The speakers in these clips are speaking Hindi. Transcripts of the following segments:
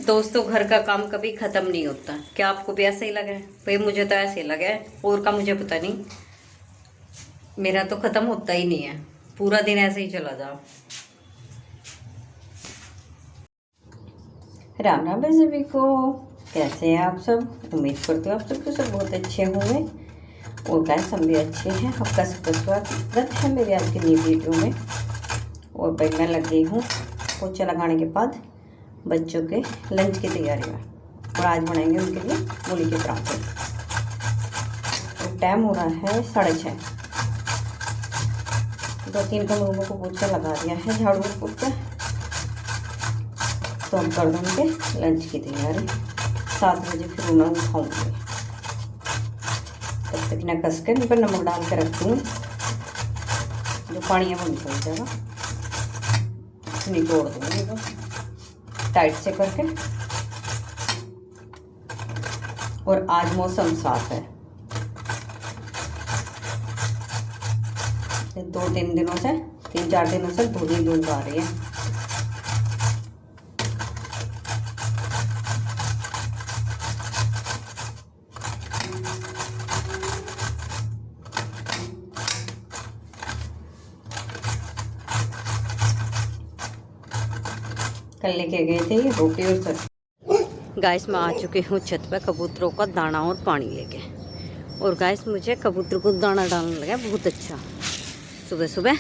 दोस्तों, घर का काम कभी ख़त्म नहीं होता। क्या आपको भी ऐसा ही लगा है? भाई मुझे तो ऐसे ही लगा है, और का मुझे पता नहीं। मेरा तो ख़त्म होता ही नहीं है, पूरा दिन ऐसे ही चला जा। राम राम सभी को। कैसे हैं आप सब? उम्मीद करते हो आप सब बहुत अच्छे होंगे। और गाइस, हम भी अच्छे हैं। आपका सबका स्वागत है मेरे आज की नई वीडियो में। और भाई मैं लग गई हूँ पोछा लगाने के बाद बच्चों के लंच की तैयारी में। और आज बनाएंगे उनके लिए मूली के पराठे। तो टाइम हो रहा है 6:30। 2-3 कमरों को पोछा लगा दिया है, झाड़ू पोछा। तो हम कर देंगे लंच की तैयारी। 7 बजे फिर उन्हें उठाऊँगी। तब तक ना कस के इन पर नमक डाल के रखती हूँ। जो पानी है वो निकल जाएगा, निचोड़ दूँगी तो टाइट से करके। और आज मौसम साफ है। 2-3 दिनों से 3-4 दिनों से धूल ही धूल आ रही है। कल लेके गए थे ये रोटी और सब्जी। गाइस, मैं आ चुकी हूँ छत पे कबूतरों का दाना और पानी लेके। और गाइस, मुझे कबूतर को दाना डालने लगा बहुत अच्छा। सुबह सुबह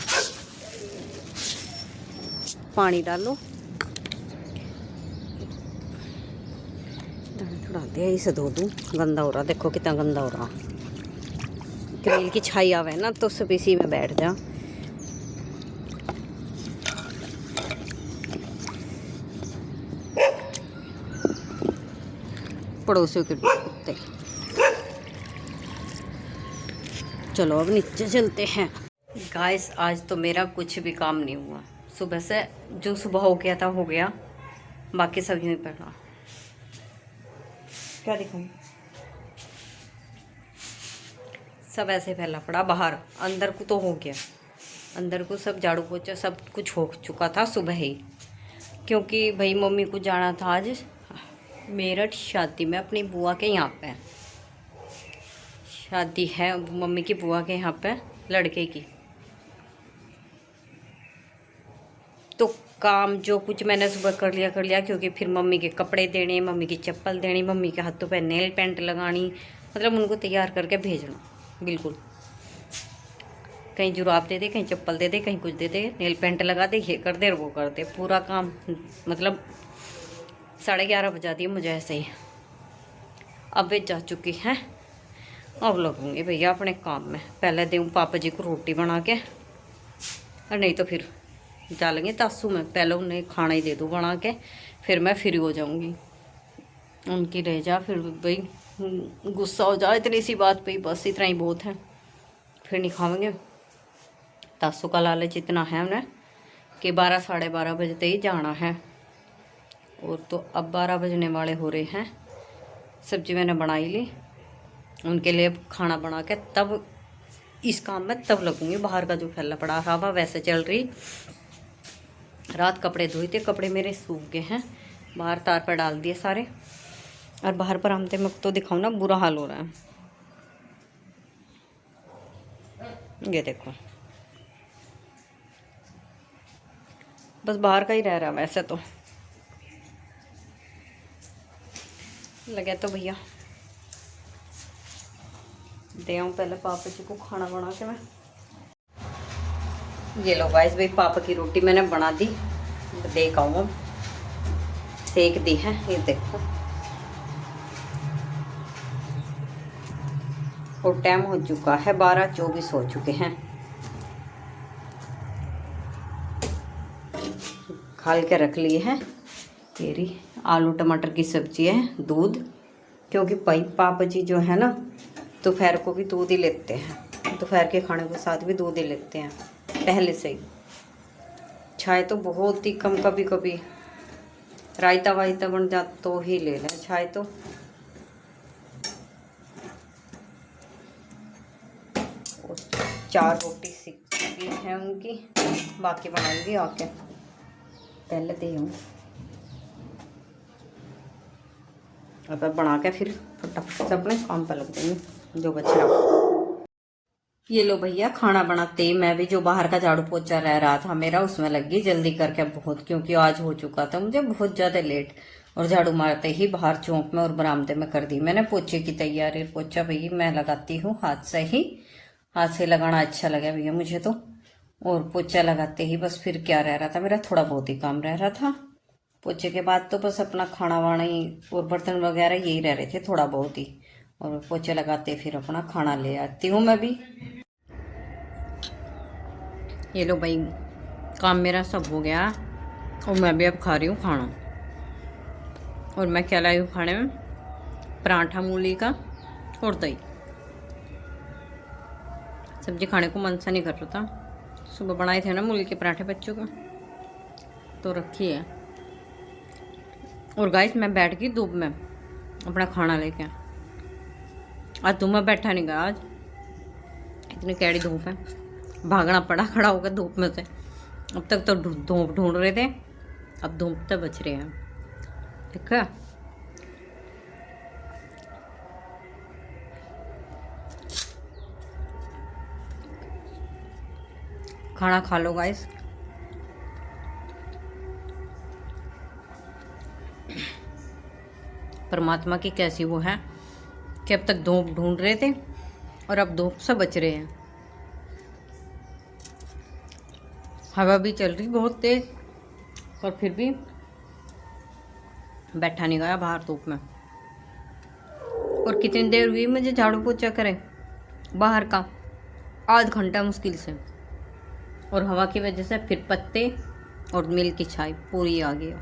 पानी डालो, दाना थोड़ा दिया, इसे धो दूँ। गंदा हो रहा, देखो कितना गंदा हो रहा। ग्रिल की छाई आवे ना तो सब इसी में बैठ जा। पड़ोसियों के कुत्ते। चलो अब नीचे चलते हैं। गाइस, आज तो मेरा कुछ भी काम नहीं हुआ। सुबह से जो सुबह हो गया था हो गया, बाकी सब यूँ ही पड़ा। क्या दिखाऊं? सब ऐसे फैला पड़ा बाहर। अंदर को तो हो गया, अंदर को सब झाड़ू पोछा सब कुछ हो चुका था सुबह ही। क्योंकि भाई मम्मी को जाना था आज मेरठ शादी में, अपनी बुआ के यहाँ पे शादी है। मम्मी की बुआ के यहाँ पे लड़के की। तो काम जो कुछ मैंने सुबह कर लिया, क्योंकि फिर मम्मी के कपड़े देने, मम्मी की चप्पल देनी, मम्मी के हाथों पे नेल पेंट लगानी, मतलब उनको तैयार करके भेजना। बिल्कुल कहीं जुराब दे दे, कहीं चप्पल दे दे, कहीं कुछ दे दे, नेल पेंट लगा दे, ये कर दे वो कर दे, पूरा काम। मतलब 11:30 बजा दिए मुझे ऐसे ही। अब वे जा चुकी हैं, अब लगूंगी भैया अपने काम में। पहले दूँ पापा जी को रोटी बना के, और नहीं तो फिर डालेंगे तासू में। पहले उन्हें खाना ही दे दूँ बना के, फिर मैं फ्री हो जाऊंगी। उनकी रह जा फिर भाई गुस्सा हो जाए इतनी सी बात पे, बस इतना ही बहुत है। फिर नहीं खाएंगे। तासू का लालच इतना है उन्हें कि 12-12:30 बजते ही जाना है। और तो अब 12 बजने वाले हो रहे हैं। सब्जी मैंने बनाई ली, उनके लिए खाना बना के तब इस काम में तब लगूंगी। बाहर का जो फैला पड़ा हवा वैसे चल रही। रात कपड़े धोए थे, कपड़े मेरे सूख गए हैं, बाहर तार पर डाल दिए सारे। और बाहर पर आमते में तो दिखाऊँ ना, बुरा हाल हो रहा है। ये देखो, बस बाहर का ही रह रहा है वैसे तो। लगे तो भैया दे आऊँ पहले पापा जी को खाना बना के मैं। ये लो गाइस, भाई पापा की रोटी मैंने बना दी, देख आऊँ, सेक दी है। ये देखो, और टाइम हो चुका है 12:24 हो चुके हैं। खाल के रख लिए हैं। तेरी आलू टमाटर की सब्जी है, दूध। क्योंकि भाई पापा जी जो है ना, दोपहर को भी दूध ही लेते हैं। दोपहर के खाने के साथ भी दूध ही लेते हैं पहले से ही। चाय तो बहुत ही कम, कभी कभी रायता वायता बन जाता तो ही ले लें चाय तो। और 4 रोटी सीखी है उनकी, बाकी बनाऊंगी आके। पहले दे हूँ अब बना के फिर फटाफट से अपने काम पर लग जाएंगे जो बच रहा। ये लो भैया खाना बनाते ही मैं भी जो बाहर का झाड़ू पोछा रह रहा था मेरा उसमें लग गई जल्दी करके बहुत, क्योंकि आज हो चुका था मुझे बहुत ज्यादा लेट। और झाड़ू मारते ही बाहर चौक में और बरामदे में कर दी मैंने पोछे की तैयारी। पोछा भैया मैं लगाती हूँ हाथ से ही, हाथ से लगाना अच्छा लगा भैया मुझे तो। और पोछा लगाते ही बस फिर क्या रह रहा था, मेरा थोड़ा बहुत ही काम रह रहा था। पोछे के बाद तो बस अपना खाना वाना ही और बर्तन वगैरह यही रह रहे थे थोड़ा बहुत ही। और पोछे लगाते फिर अपना खाना ले आती हूँ मैं भी। ये लो भाई काम मेरा सब हो गया और मैं भी अब खा रही हूँ खाना। और मैं क्या लाई हूँ खाने में, पराठा मूली का और दही। सब्जी खाने को मन सा नहीं कर रहा था, सुबह बनाए थे ना मूली के पराठे बच्चों का तो रखी है। और गाइस मैं बैठ गई धूप में अपना खाना लेके। आज धूप में बैठा नहीं गया, आज इतनी कैड़ी धूप है, भागना पड़ा खड़ा होकर धूप में से। अब तक तो धूप ढूंढ रहे थे, अब धूप तक बच रहे हैं। ठीक है खाना खा लो गाइस। परमात्मा की कैसी वो है कि अब तक धूप ढूंढ रहे थे और अब धूप से बच रहे हैं। हवा भी चल रही बहुत तेज और फिर भी बैठा नहीं गया बाहर धूप में। और कितनी देर हुई मुझे झाड़ू पोछा करे बाहर का, आध घंटा मुश्किल से। और हवा की वजह से फिर पत्ते और मिल की छाई पूरी आ गई।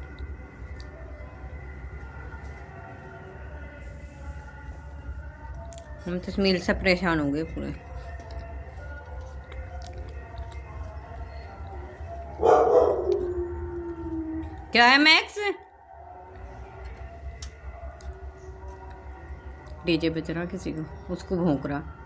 हम तो मिल से परेशान हो गए पूरे। क्या है मैक्स, डीजे बज रहा किसी को, उसको भौंक रहा।